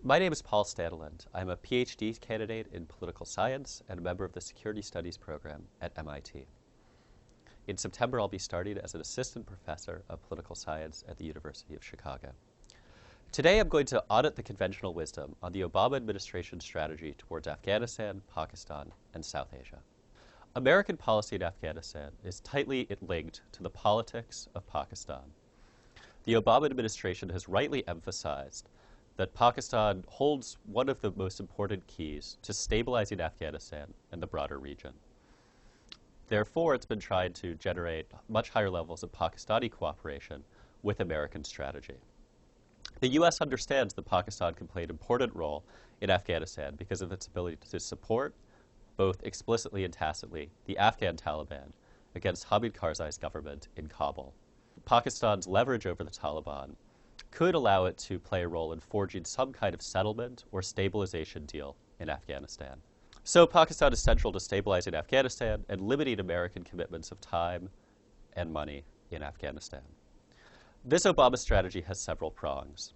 My name is Paul Staniland. I'm a PhD candidate in political science and a member of the Security Studies program at MIT. In September, I'll be starting as an assistant professor of political science at the University of Chicago. Today, I'm going to audit the conventional wisdom on the Obama administration's strategy towards Afghanistan, Pakistan, and South Asia. American policy in Afghanistan is tightly linked to the politics of Pakistan. The Obama administration has rightly emphasized that Pakistan holds one of the most important keys to stabilizing Afghanistan and the broader region. Therefore, it's been trying to generate much higher levels of Pakistani cooperation with American strategy. The U.S. understands that Pakistan can play an important role in Afghanistan because of its ability to support, both explicitly and tacitly, the Afghan Taliban against Hamid Karzai's government in Kabul. Pakistan's leverage over the Taliban could allow it to play a role in forging some kind of settlement or stabilization deal in Afghanistan. So Pakistan is central to stabilizing Afghanistan and limiting American commitments of time and money in Afghanistan. This Obama strategy has several prongs.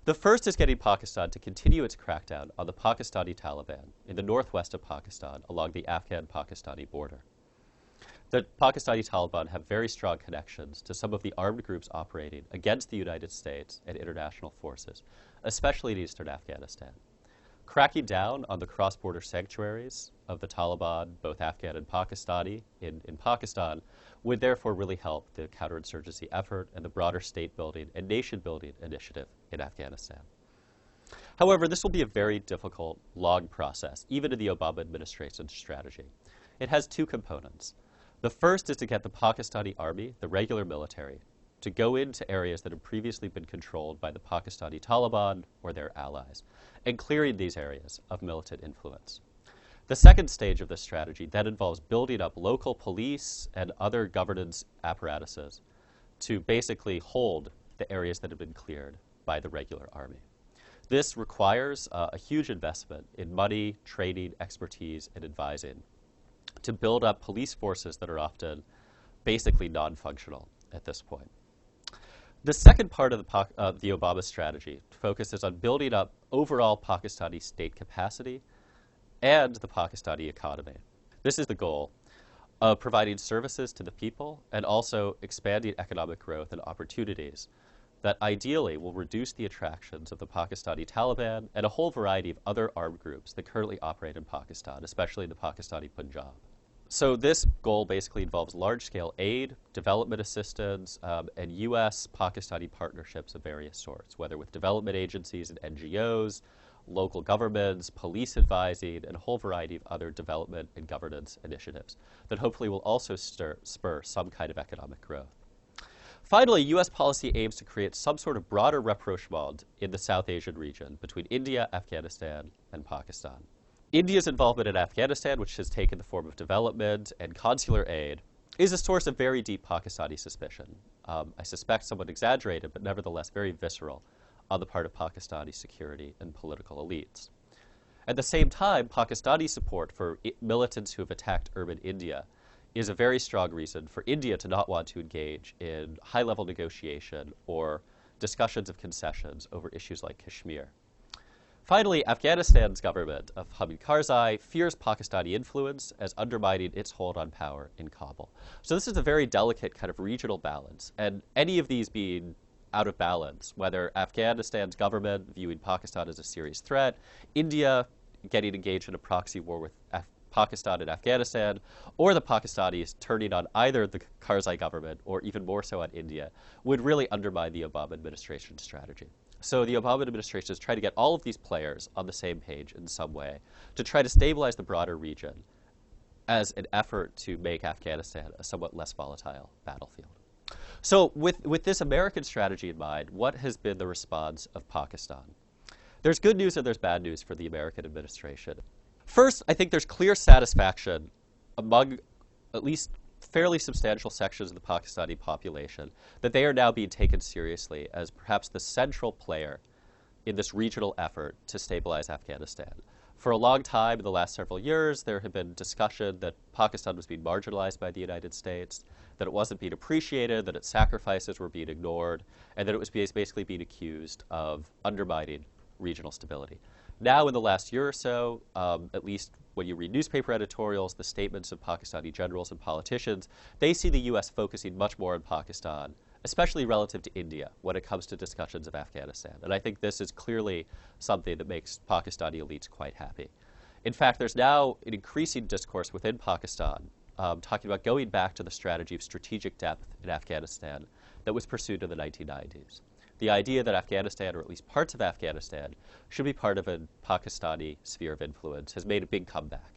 The first is getting Pakistan to continue its crackdown on the Pakistani Taliban in the northwest of Pakistan along the Afghan-Pakistani border. The Pakistani Taliban have very strong connections to some of the armed groups operating against the United States and international forces, especially in eastern Afghanistan. Cracking down on the cross-border sanctuaries of the Taliban, both Afghan and Pakistani, in Pakistan, would therefore really help the counterinsurgency effort and the broader state-building and nation-building initiative in Afghanistan. However, this will be a very difficult, long process, even in the Obama administration's strategy. It has two components. The first is to get the Pakistani army, the regular military, to go into areas that have previously been controlled by the Pakistani Taliban or their allies, and clearing these areas of militant influence. The second stage of this strategy then involves building up local police and other governance apparatuses to basically hold the areas that have been cleared by the regular army. This requires a huge investment in money, training, expertise, and advising to build up police forces that are often basically non-functional at this point. The second part of the Obama strategy focuses on building up overall Pakistani state capacity and the Pakistani economy. This is the goal of providing services to the people and also expanding economic growth and opportunities that ideally will reduce the attractions of the Pakistani Taliban and a whole variety of other armed groups that currently operate in Pakistan, especially the Pakistani Punjab. So this goal basically involves large-scale aid, development assistance, and U.S.-Pakistani partnerships of various sorts, whether with development agencies and NGOs, local governments, police advising, and a whole variety of other development and governance initiatives that hopefully will also spur some kind of economic growth. Finally, U.S. policy aims to create some sort of broader rapprochement in the South Asian region between India, Afghanistan, and Pakistan. India's involvement in Afghanistan, which has taken the form of development and consular aid, is a source of very deep Pakistani suspicion. I suspect somewhat exaggerated, but nevertheless very visceral on the part of Pakistani security and political elites. At the same time, Pakistani support for militants who have attacked urban India is a very strong reason for India to not want to engage in high-level negotiation or discussions of concessions over issues like Kashmir. Finally, Afghanistan's government of Hamid Karzai fears Pakistani influence as undermining its hold on power in Kabul. So this is a very delicate kind of regional balance, and any of these being out of balance, whether Afghanistan's government viewing Pakistan as a serious threat, India getting engaged in a proxy war with Pakistan and Afghanistan, or the Pakistanis turning on either the Karzai government or even more so on India, would really undermine the Obama administration's strategy. So the Obama administration is trying to get all of these players on the same page in some way to try to stabilize the broader region as an effort to make Afghanistan a somewhat less volatile battlefield. So with this American strategy in mind, what has been the response of Pakistan? There's good news and there's bad news for the American administration. First, I think there's clear satisfaction among at least fairly substantial sections of the Pakistani population that they are now being taken seriously as perhaps the central player in this regional effort to stabilize Afghanistan. For a long time, in the last several years, there had been discussion that Pakistan was being marginalized by the United States, that it wasn't being appreciated, that its sacrifices were being ignored, and that it was basically being accused of undermining regional stability. Now, in the last year or so, at least when you read newspaper editorials, the statements of Pakistani generals and politicians, they see the U.S. focusing much more on Pakistan, especially relative to India, when it comes to discussions of Afghanistan. And I think this is clearly something that makes Pakistani elites quite happy. In fact, there's now an increasing discourse within Pakistan talking about going back to the strategy of strategic depth in Afghanistan that was pursued in the 1990s. The idea that Afghanistan, or at least parts of Afghanistan, should be part of a Pakistani sphere of influence has made a big comeback.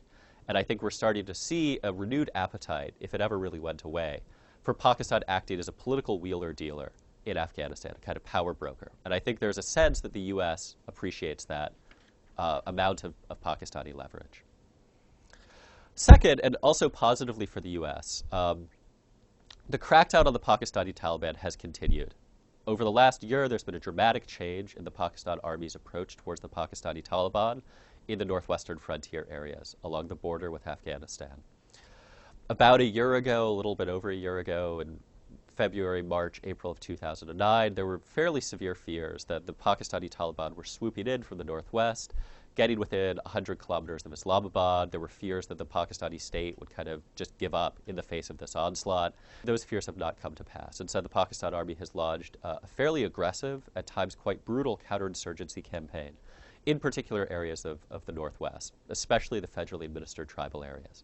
And I think we're starting to see a renewed appetite, if it ever really went away, for Pakistan acting as a political wheeler-dealer in Afghanistan, a kind of power broker. And I think there's a sense that the U.S. appreciates that amount of Pakistani leverage. Second, and also positively for the U.S., the crackdown on the Pakistani Taliban has continued. Over the last year, there's been a dramatic change in the Pakistan Army's approach towards the Pakistani Taliban in the northwestern frontier areas along the border with Afghanistan. About a year ago, a little bit over a year ago, in February, March, April of 2009, there were fairly severe fears that the Pakistani Taliban were swooping in from the northwest, getting within 100 kilometers of Islamabad. There were fears that the Pakistani state would kind of just give up in the face of this onslaught. Those fears have not come to pass. Instead, the Pakistan Army has lodged a fairly aggressive, at times quite brutal counterinsurgency campaign in particular areas of the northwest, especially the federally administered tribal areas.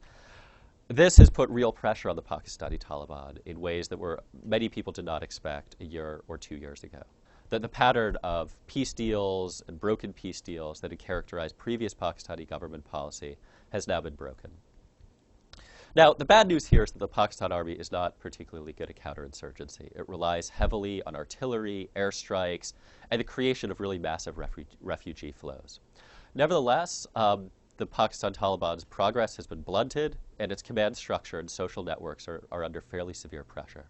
This has put real pressure on the Pakistani Taliban in ways that many people did not expect a year or 2 years ago. That the pattern of peace deals and broken peace deals that had characterized previous Pakistani government policy has now been broken. Now, the bad news here is that the Pakistan Army is not particularly good at counterinsurgency. It relies heavily on artillery, airstrikes, and the creation of really massive refugee flows. Nevertheless, the Pakistan Taliban's progress has been blunted, and its command structure and social networks are under fairly severe pressure.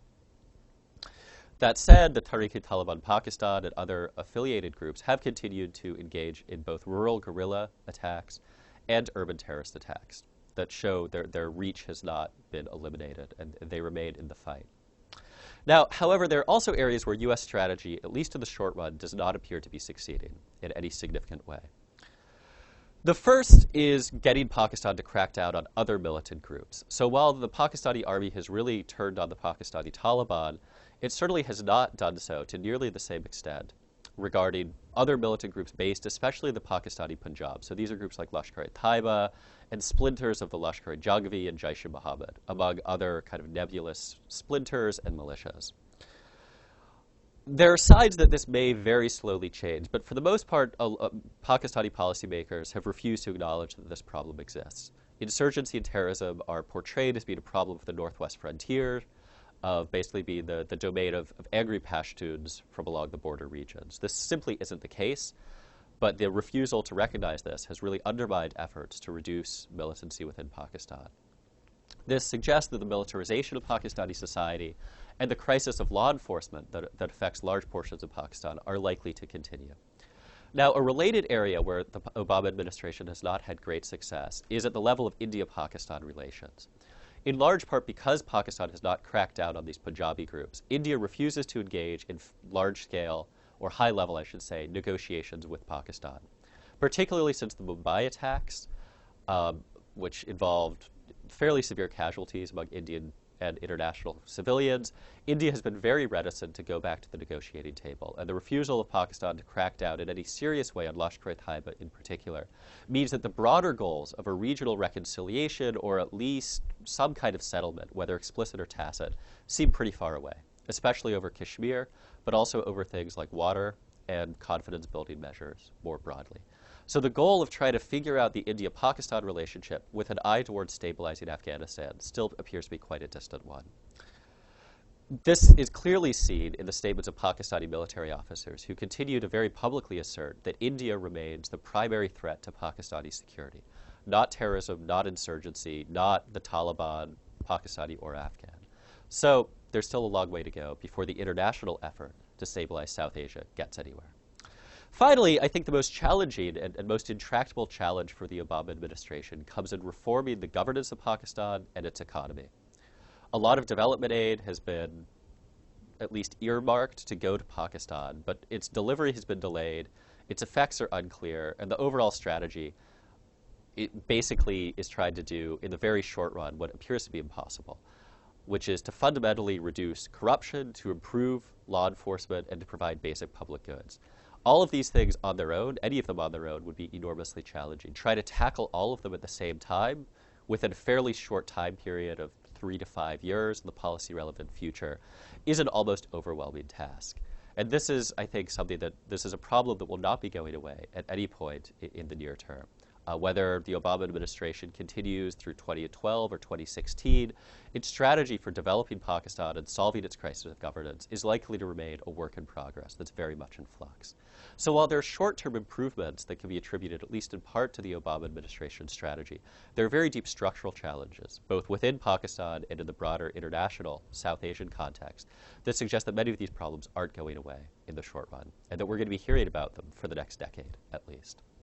That said, the Tehrik-e-Taliban Pakistan and other affiliated groups have continued to engage in both rural guerrilla attacks and urban terrorist attacks that show their reach has not been eliminated, and they remain in the fight. Now, however, there are also areas where U.S. strategy, at least in the short run, does not appear to be succeeding in any significant way. The first is getting Pakistan to crack down on other militant groups. So while the Pakistani army has really turned on the Pakistani Taliban, it certainly has not done so to nearly the same extent regarding other militant groups based especially in the Pakistani Punjab. So these are groups like Lashkar-e-Taiba and splinters of the Lashkar-e-Jhangvi and Jaish-e-Mohammed, among other kind of nebulous splinters and militias. There are signs that this may very slowly change, but for the most part, Pakistani policymakers have refused to acknowledge that this problem exists. Insurgency and terrorism are portrayed as being a problem of the northwest frontier, of basically being the domain of angry Pashtuns from along the border regions. This simply isn't the case, but the refusal to recognize this has really undermined efforts to reduce militancy within Pakistan. This suggests that the militarization of Pakistani society and the crisis of law enforcement that affects large portions of Pakistan are likely to continue. Now, a related area where the Obama administration has not had great success is at the level of India-Pakistan relations. In large part because Pakistan has not cracked down on these Punjabi groups, India refuses to engage in large-scale, or high-level, I should say, negotiations with Pakistan, particularly since the Mumbai attacks, which involved fairly severe casualties among Indian and international civilians. India has been very reticent to go back to the negotiating table, and the refusal of Pakistan to crack down in any serious way on Lashkar-e-Taiba in particular means that the broader goals of a regional reconciliation, or at least some kind of settlement, whether explicit or tacit, seem pretty far away, especially over Kashmir, but also over things like water and confidence-building measures more broadly. So the goal of trying to figure out the India-Pakistan relationship with an eye towards stabilizing Afghanistan still appears to be quite a distant one. This is clearly seen in the statements of Pakistani military officers who continue to very publicly assert that India remains the primary threat to Pakistani security, not terrorism, not insurgency, not the Taliban, Pakistani or Afghan. So there's still a long way to go before the international effort to stabilize South Asia gets anywhere. Finally, I think the most challenging and most intractable challenge for the Obama administration comes in reforming the governance of Pakistan and its economy. A lot of development aid has been at least earmarked to go to Pakistan, but its delivery has been delayed, its effects are unclear, and the overall strategy, it basically is trying to do, in the very short run, what appears to be impossible, which is to fundamentally reduce corruption, to improve law enforcement, and to provide basic public goods. All of these things on their own, any of them on their own, would be enormously challenging. Try to tackle all of them at the same time within a fairly short time period of 3 to 5 years in the policy-relevant future is an almost overwhelming task. And this is, I think, this is a problem that will not be going away at any point in the near term. Whether the Obama administration continues through 2012 or 2016, its strategy for developing Pakistan and solving its crisis of governance is likely to remain a work in progress that's very much in flux. So while there are short-term improvements that can be attributed at least in part to the Obama administration strategy, there are very deep structural challenges, both within Pakistan and in the broader international South Asian context, that suggest that many of these problems aren't going away in the short run, and that we're going to be hearing about them for the next decade at least.